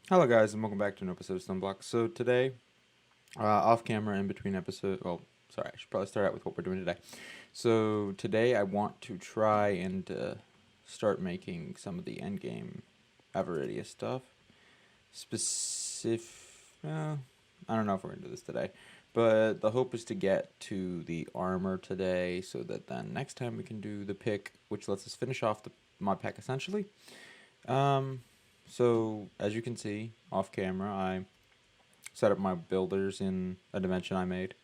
Hello, guys, and welcome back to an episode of StoneBlock. So today, off camera, in between episodes. Well, sorry, I should probably start out with what we're doing today. So today, I want to try and start making some of the endgame Avaridia stuff. Specific. I don't know if we're gonna do this today, but the hope is to get to the armor today, so that then next time we can do the pick, which lets us finish off the mod pack essentially. Um, so as you can see off camera, I set up my builders in a dimension I made.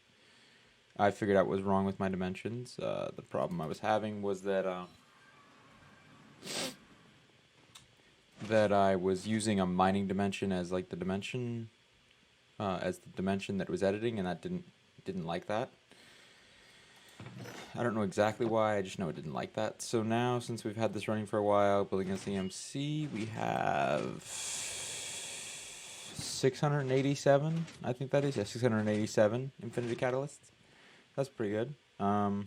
I figured out what was wrong with my dimensions. The problem I was having was that I was using a mining dimension as like the dimension that was editing, and that didn't like that. I don't know exactly why. I just know it didn't like that. So now, since we've had this running for a while, building a CMC, we have 687. I think that is 687 Infinity Catalysts. That's pretty good. Yeah,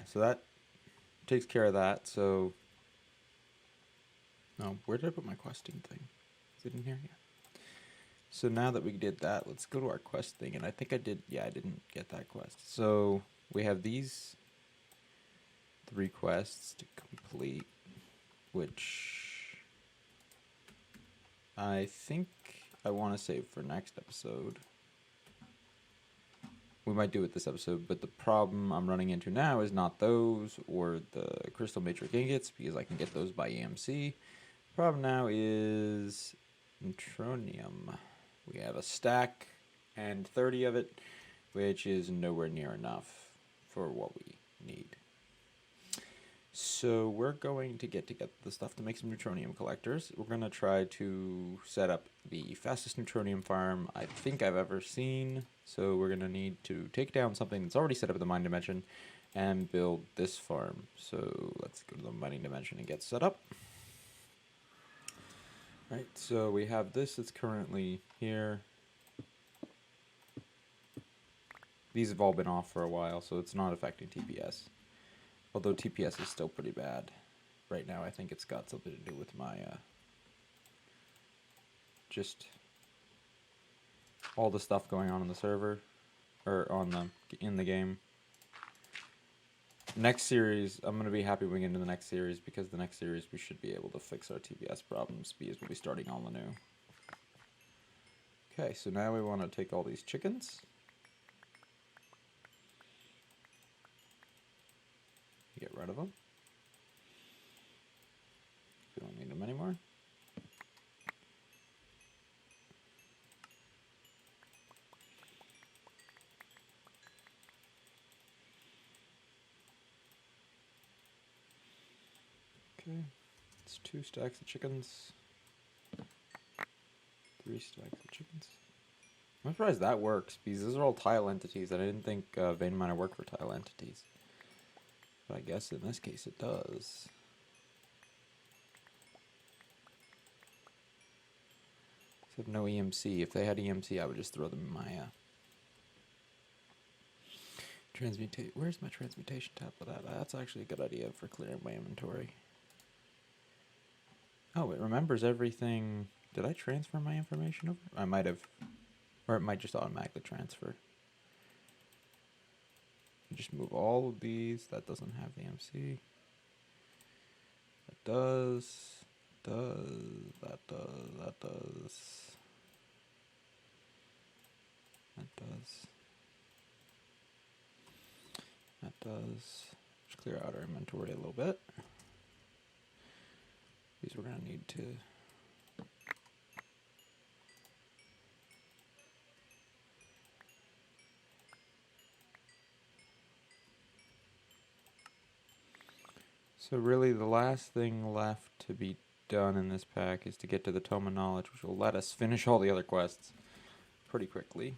so that takes care of that. So, no, where did I put my questing thing? Is it in here? Yeah. So now that we did that, let's go to our quest thing. And I think I did. Yeah, I didn't get that quest. So we have these 3 quests to complete, which I think I want to save for next episode. We might do it this episode, but the problem I'm running into now is not those or the crystal matrix ingots, because I can get those by EMC. The problem now is neutronium. We have a stack and 30 of it, which is nowhere near enough for what we need. So we're going to get the stuff to make some neutronium collectors. We're going to try to set up the fastest neutronium farm I think I've ever seen. So we're going to need to take down something that's already set up in the mine dimension and build this farm. So let's go to the mining dimension and get set up. Right, so we have this that's currently here. These have all been off for a while, so it's not affecting TPS. Although TPS is still pretty bad. Right now, I think it's got something to do with my, just all the stuff going on the server, or in the game. Next series, I'm going to be happy when we get into the next series, because the next series we should be able to fix our TPS problems, because we'll be starting all anew. Okay, so now we want to take all these chickens. Get rid of them. We don't need them anymore. Okay, it's 2 stacks of chickens. 3 stacks of chickens. I'm surprised that works, because those are all tile entities, and I didn't think vein miner worked for tile entities. But I guess in this case it does. Except no EMC. If they had EMC, I would just throw them in my transmutate. Where's my transmutation tablet at? That's actually a good idea for clearing my inventory. Oh, it remembers everything. Did I transfer my information over? I might have. Or it might just automatically transfer. Just move all of these. That doesn't have EMC. That does. That does. Just clear out our inventory a little bit. These we're going to need to. So really the last thing left to be done in this pack is to get to the Tome of Knowledge, which will let us finish all the other quests pretty quickly.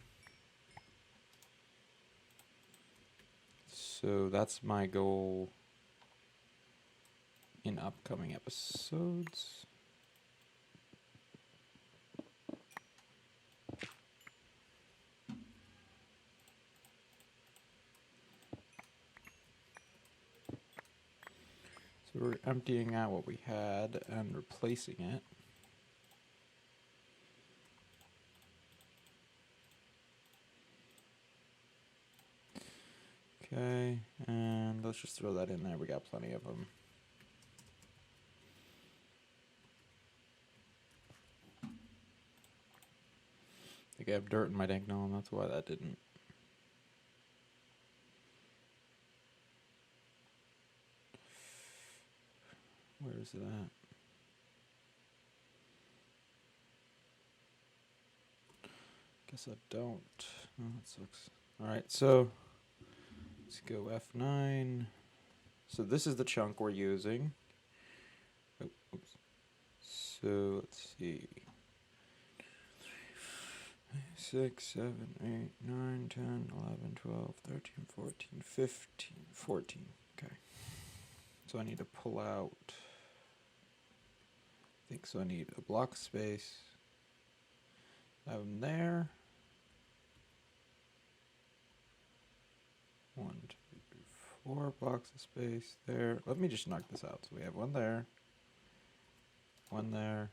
So that's my goal in upcoming episodes. So we're emptying out what we had and replacing it. Okay, and let's just throw that in there. We got plenty of them. I think I have dirt in my dank gnome, that's why that didn't. Where is it at? Guess I don't. Oh, that sucks. Alright, so let's go F9. So this is the chunk we're using. Oh, oops. So let's see. 6, 7, 8, 9, 10, 11, 12, 13, 14, 15, 14. Okay. So I need to pull out. I think so I need a block of space. Have them there. 1, 2, 4 blocks of space there. Let me just knock this out. So we have one there. One there.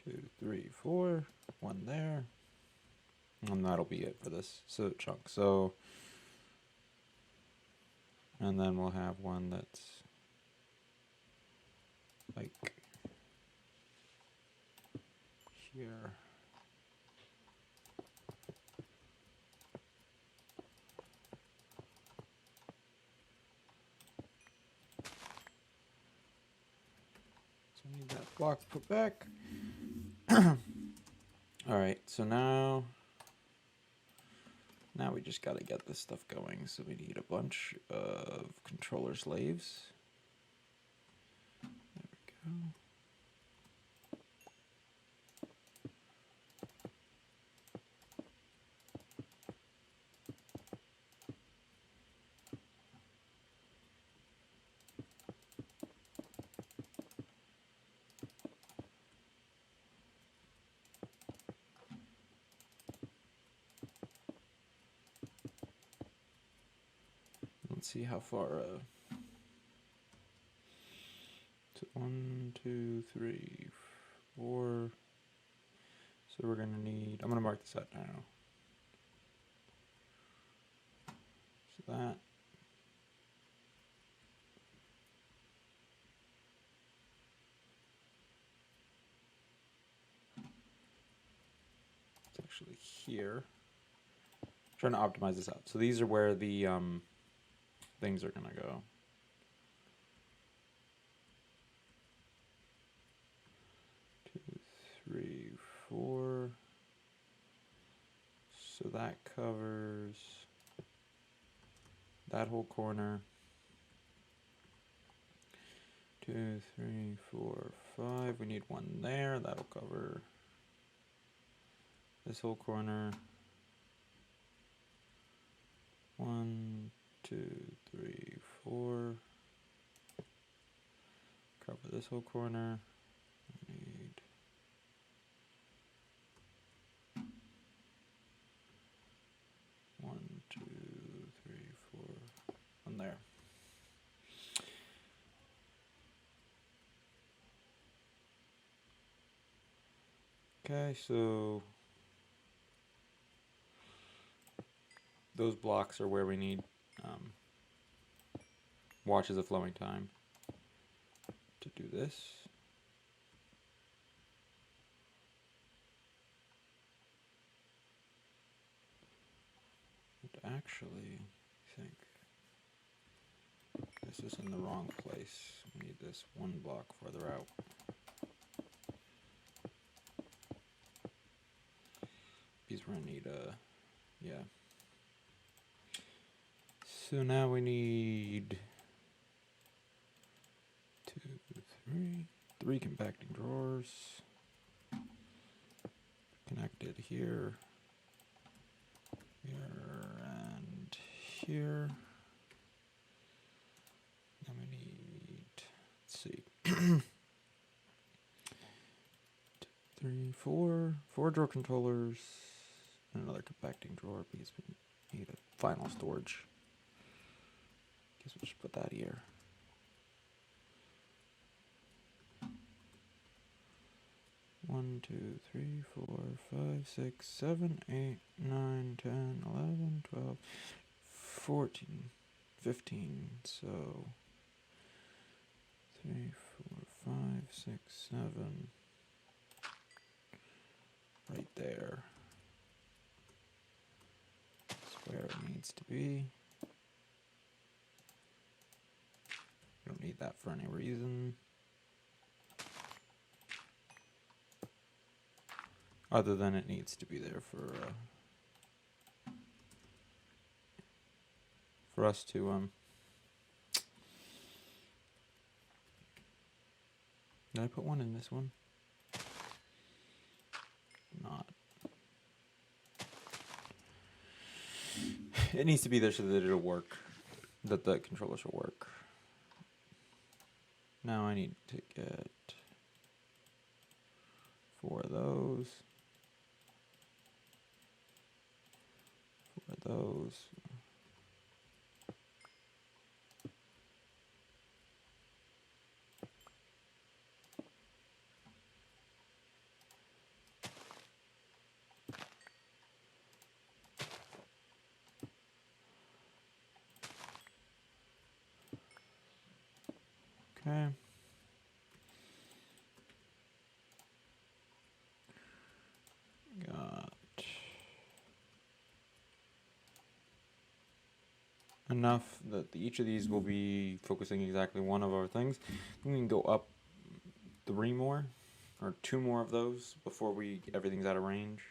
Two, three, four. One there. And that'll be it for this chunk. So, and then we'll have one that's like here. So I need that block put back. Alright, so now we just gotta get this stuff going. So we need a bunch of controller slaves. There we go. Let's see how far. So 1, 2, 3, 4. So we're gonna need. I'm gonna mark this out now. So that. It's actually here. I'm trying to optimize this out. So these are where the things are gonna go. 2, 3, 4. So that covers that whole corner. 2, 3, 4, 5. We need one there. That'll cover this whole corner. 1, 2, 3, 4. Cover this whole corner. I need 1, 2, 3, 4. One there. Okay, so those blocks are where we need watches of flowing time to do this. And actually, I think this is in the wrong place. We need this one block further out. Because we're gonna need yeah. So now we need 2, 3 compacting drawers connected here, and here. Then we need, let's see, 2, 3, 4 drawer controllers, and another compacting drawer because we need a final storage. Guess we'll just put that here. One, 1, 2, 3, 4, 5, 6, 7, 8, 9, 10, 11, 12, 14, 15. So 3, 4, 5, 6, 7. Right there. That's where it needs to be. Don't need that for any reason. Other than it needs to be there for us to did I put one in this one? Not. It needs to be there so that it'll work. That the controller will work. Now I need to get 4 of those. 4 of those. Okay. Got enough that each of these will be focusing exactly one of our things. We can go up 3 more or 2 more of those before everything's out of range.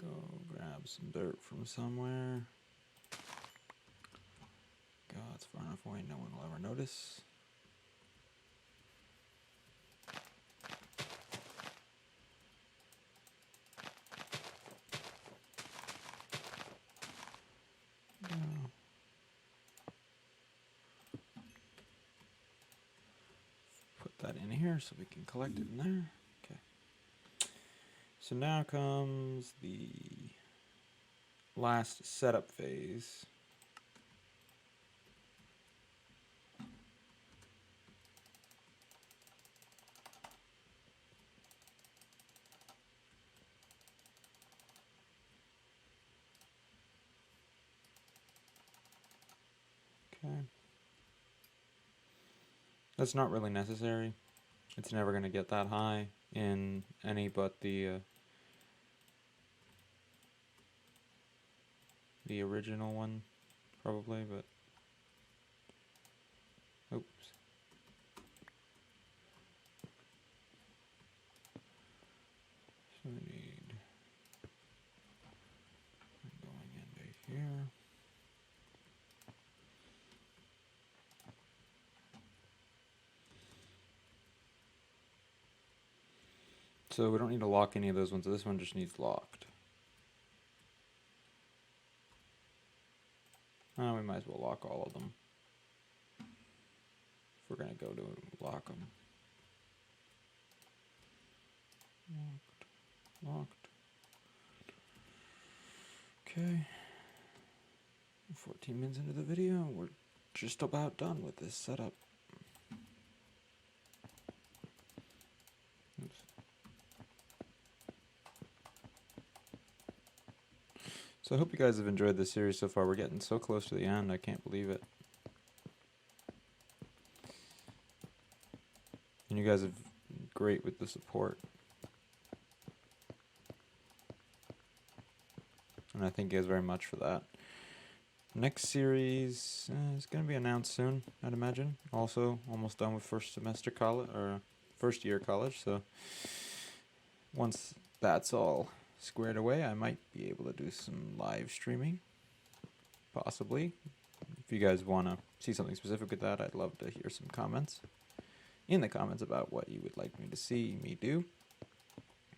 Go grab some dirt from somewhere. God, it's far enough away no one will ever notice. Put that in here so we can collect it in there. So now comes the last setup phase. Okay. That's not really necessary. It's never going to get that high in any but the original one, probably, but oops. So we need going into here. So we don't need to lock any of those ones. This one just needs locked. We might as well lock all of them. If we're going to go to lock them. Locked. Okay. 14 minutes into the video, we're just about done with this setup. Oops. So I hope you guys have enjoyed this series so far. We're getting so close to the end, I can't believe it. And you guys have been great with the support. And I thank you guys very much for that. Next series is going to be announced soon, I'd imagine. Also, almost done with first semester college, or first year college, so once that's all squared away, I might be able to do some live streaming, possibly. If you guys want to see something specific with that, I'd love to hear some comments in the comments about what you would like me to see me do.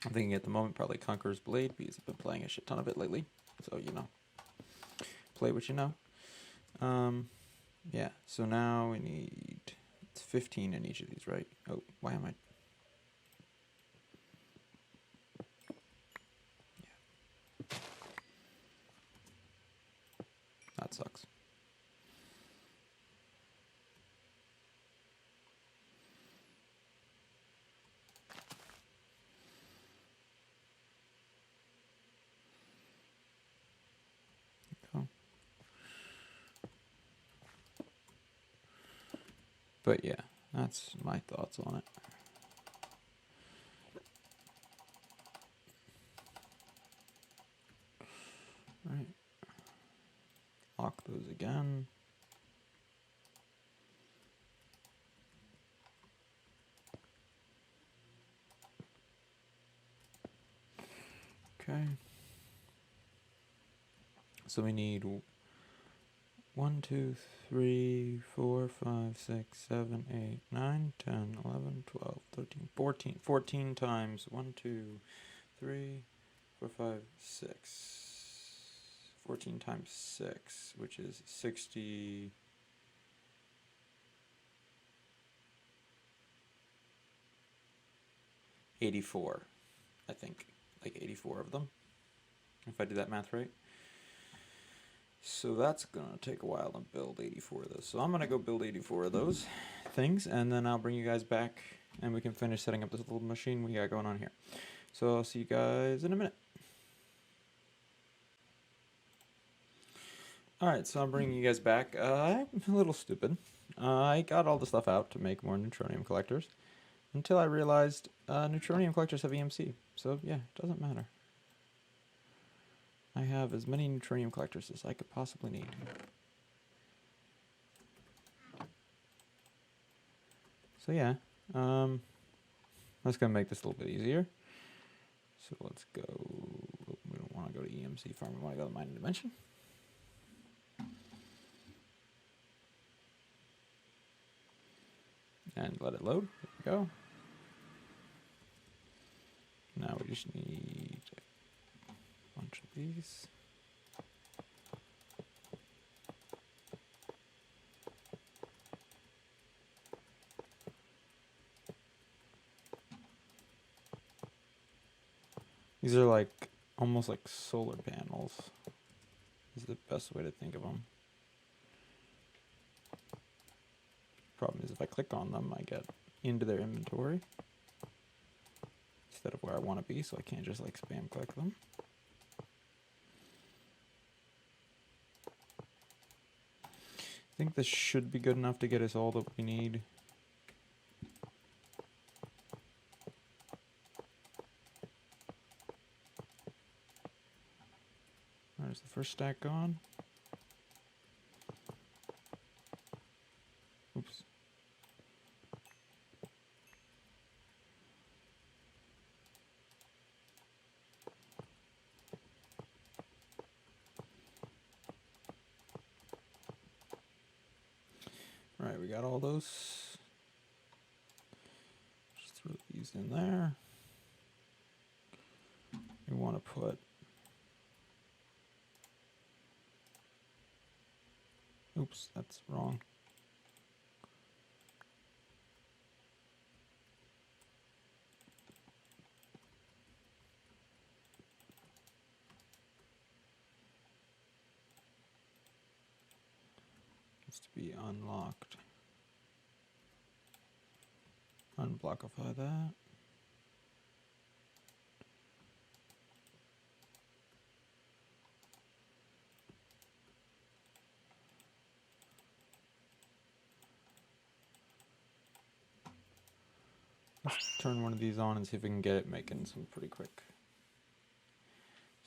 I'm thinking at the moment probably Conqueror's Blade because I've been playing a shit ton of it lately. So, you know, play what you know. Yeah, so now we need, it's 15 in each of these, right? Oh, why am I? Yeah. That sucks. Cool. But yeah, that's my thoughts on it. Right. Lock those again. Okay. So we need 1, 2, 3, 4, 5, 6, 7, 8, 9, 10, 11, 12, 13, 14. 14 times 1, 2, 3, 4, 5, 6. 14 times 6, which is 60. 84, I think. Like 84 of them, if I did that math right. So that's going to take a while to build 84 of those. So I'm going to go build 84 of those things, and then I'll bring you guys back, and we can finish setting up this little machine we got going on here. So I'll see you guys in a minute. Alright, so I'm bringing you guys back. I'm a little stupid. I got all the stuff out to make more neutronium collectors, until I realized neutronium collectors have EMC. So yeah, it doesn't matter. I have as many neutronium collectors as I could possibly need. So yeah, that's going to make this a little bit easier. So let's go, we don't want to go to EMC farm, we want to go to mining dimension. And let it load, there we go. Now we just need a bunch of these. These are like, almost like solar panels, is the best way to think of them. Problem is if I click on them, I get into their inventory instead of where I want to be, so I can't just like spam click them. I think this should be good enough to get us all that we need. There's the first stack gone. Oops. Alright, we got all those. Just throw these in there. We want to put, oops, that's wrong. Needs to be unlocked. Unblockify that. Let's turn one of these on and see if we can get it making some pretty quick,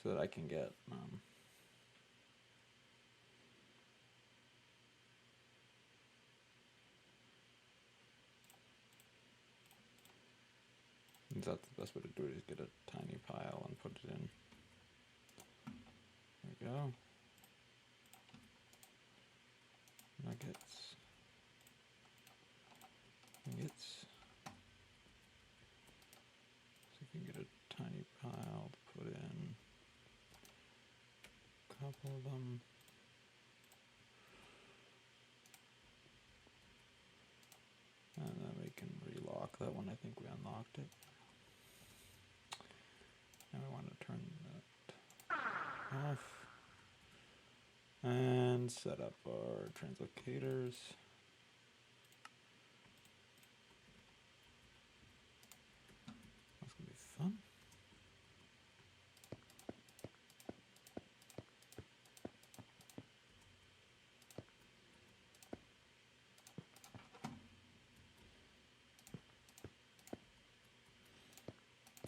so that I can get that's the best way to do it, is get a tiny pile and put it in. There we go. Nuggets. Nuggets. See if we can get a tiny concrete pile to put in a couple of them. And then we can relock that one. I think we unlocked it. And we want to turn that off. And set up our translocators. That's going to be fun.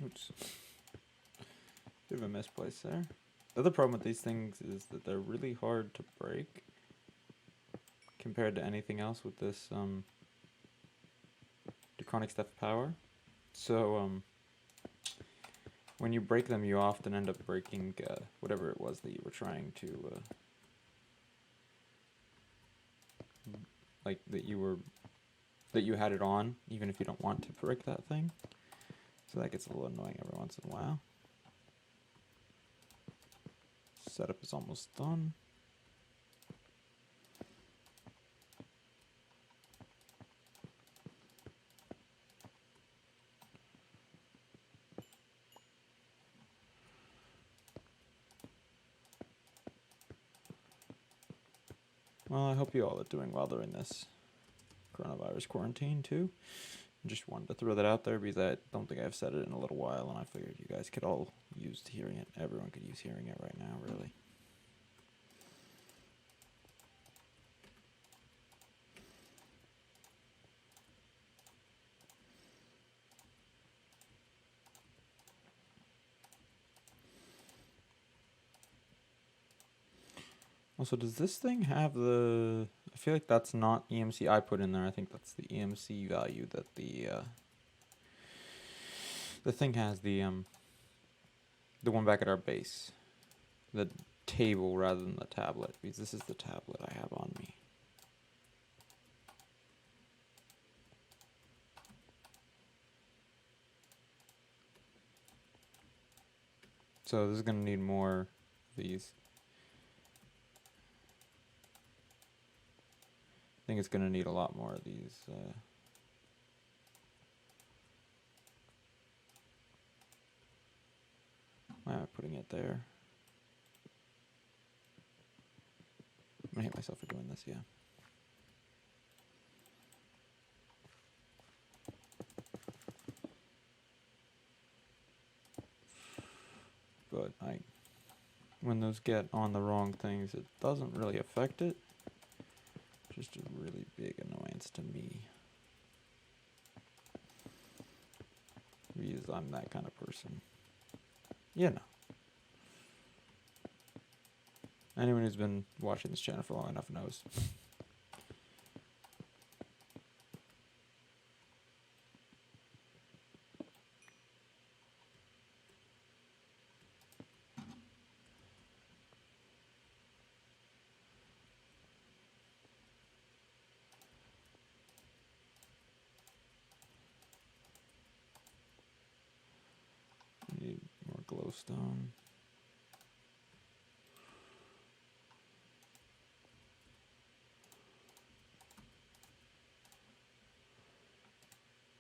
Oops. Bit of a misplace there. The other problem with these things is that they're really hard to break compared to anything else with this Draconic Stuff power. So when you break them, you often end up breaking whatever it was that you were trying to like that you had it on, even if you don't want to break that thing. So that gets a little annoying every once in a while. Setup is almost done. Well, I hope you all are doing well during this coronavirus quarantine too. Just wanted to throw that out there because I don't think I've said it in a little while, and I figured you guys could all use hearing it. Everyone could use hearing it right now, really. Also, does this thing have the... I feel like that's not EMC I put in there. I think that's the EMC value that the thing has, the one back at our base. The table rather than the tablet, because this is the tablet I have on me. So this is going to need more of these. I think it's going to need a lot more of these. Why am I putting it there? I'm going to hate myself for doing this, yeah. But when those get on the wrong things, it doesn't really affect it. Just a really big annoyance to me. Because I'm that kind of person. You know. Anyone who's been watching this channel for long enough knows. Need more glowstone.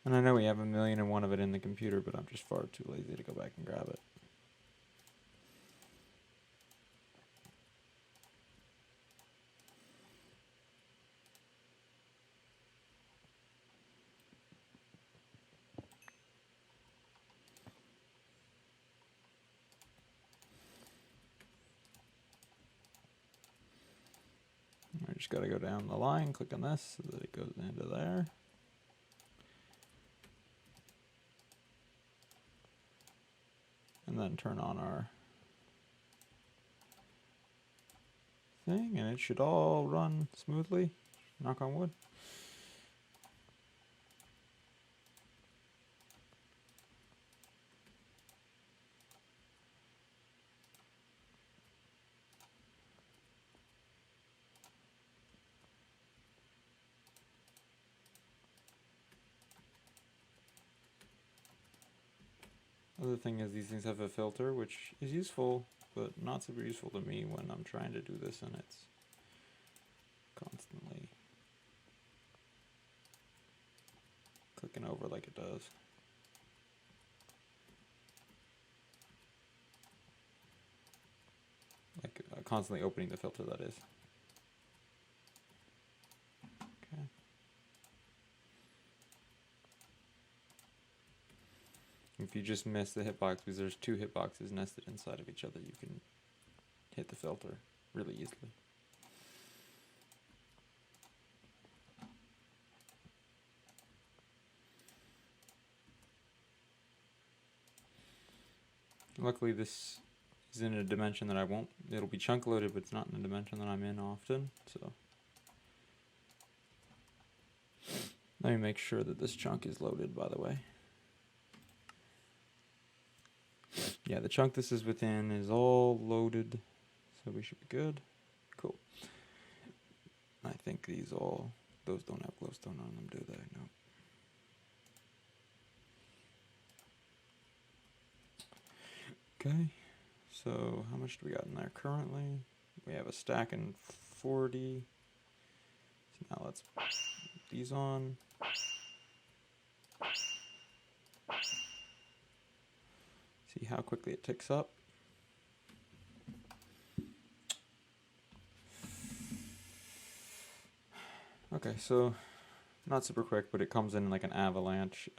And I know we have 1,000,001 of it in the computer, but I'm just far too lazy to go back and grab it. I just got to go down the line, click on this so that it goes into there. And then turn on our thing, and it should all run smoothly. Knock on wood. Other thing is these things have a filter, which is useful, but not super useful to me when I'm trying to do this and it's constantly clicking over like it does. Like constantly opening the filter, that is. Okay. If you just miss the hitbox, because there's two hitboxes nested inside of each other, you can hit the filter really easily. Luckily this is in a dimension that I won't, it'll be chunk loaded, but it's not in a dimension that I'm in often, so. Let me make sure that this chunk is loaded, by the way. Yeah, the chunk this is within is all loaded, so we should be good. Cool. I think these all, those don't have glowstone on them, do they? No. Okay, so how much do we got in there currently? We have a stack and 40. So now let's put these on. See how quickly it ticks up. Okay, so not super quick, but it comes in like an avalanche.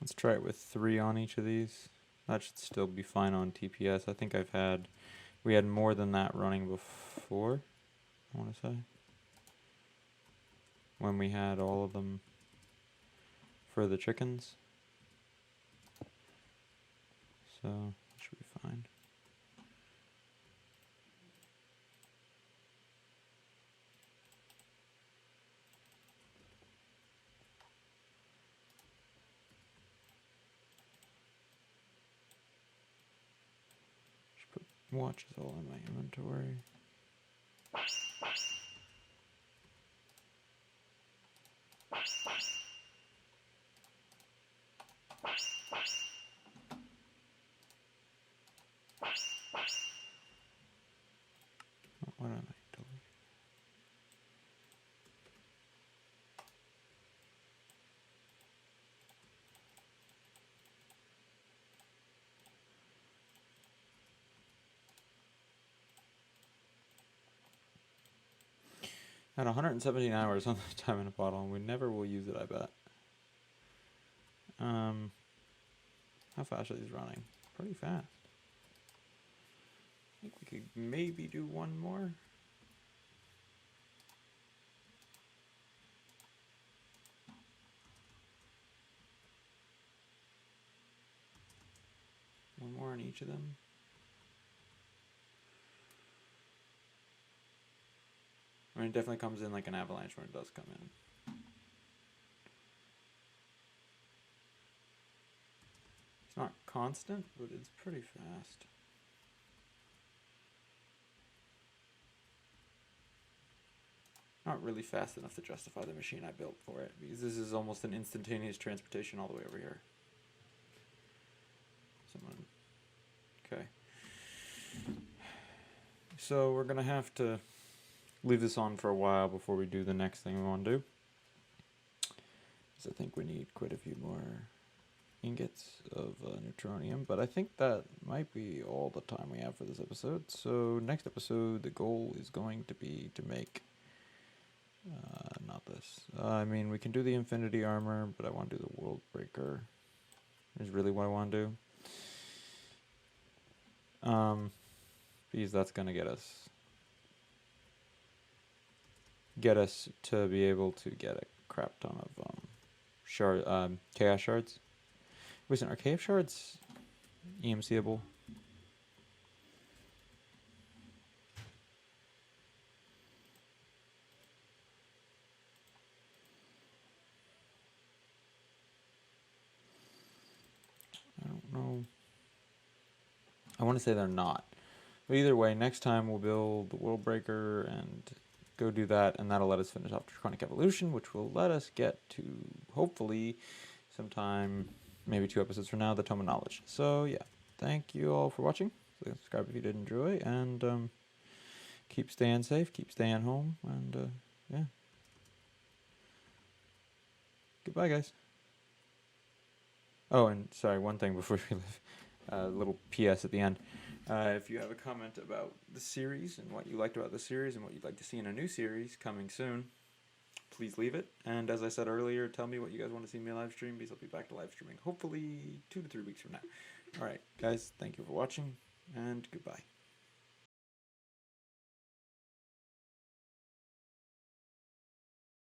Let's try it with 3 on each of these. That should still be fine on TPS. I think we had more than that running before, I want to say. When we had all of them for the chickens. So, it should be fine. Should put watches all in my inventory. What am I doing? Had 117 hours on the time in a bottle, and we never will use it, I bet. How fast are these running? Pretty fast. I think we could maybe do one more. One more on each of them. I mean, it definitely comes in like an avalanche when it does come in. It's not constant, but it's pretty fast. Not really fast enough to justify the machine I built for it, because this is almost an instantaneous transportation all the way over here. Okay. So we're gonna have to leave this on for a while before we do the next thing we want to do. Because I think we need quite a few more ingots of neutronium, but I think that might be all the time we have for this episode. So next episode, the goal is going to be to make, not this. I mean, we can do the infinity armor, but I want to do the world breaker. Is really what I want to do. Because that's gonna get us to be able to get a crap ton of chaos shards. Wait, are KF shards EMCable? I don't know. I want to say they're not. But either way, next time we'll build the World Breaker and go do that, and that'll let us finish off Draconic Evolution, which will let us get to, hopefully, sometime, maybe 2 episodes from now, the Tome of Knowledge. So, yeah. Thank you all for watching. Subscribe if you did enjoy, and keep staying safe, keep staying home, and yeah. Goodbye, guys. Oh, and sorry, one thing before we leave. A little PS at the end. If you have a comment about the series and what you liked about the series and what you'd like to see in a new series coming soon, please leave it. And as I said earlier, tell me what you guys want to see me live stream, because I'll be back to live streaming hopefully 2 to 3 weeks from now. Alright, guys, thank you for watching, and goodbye.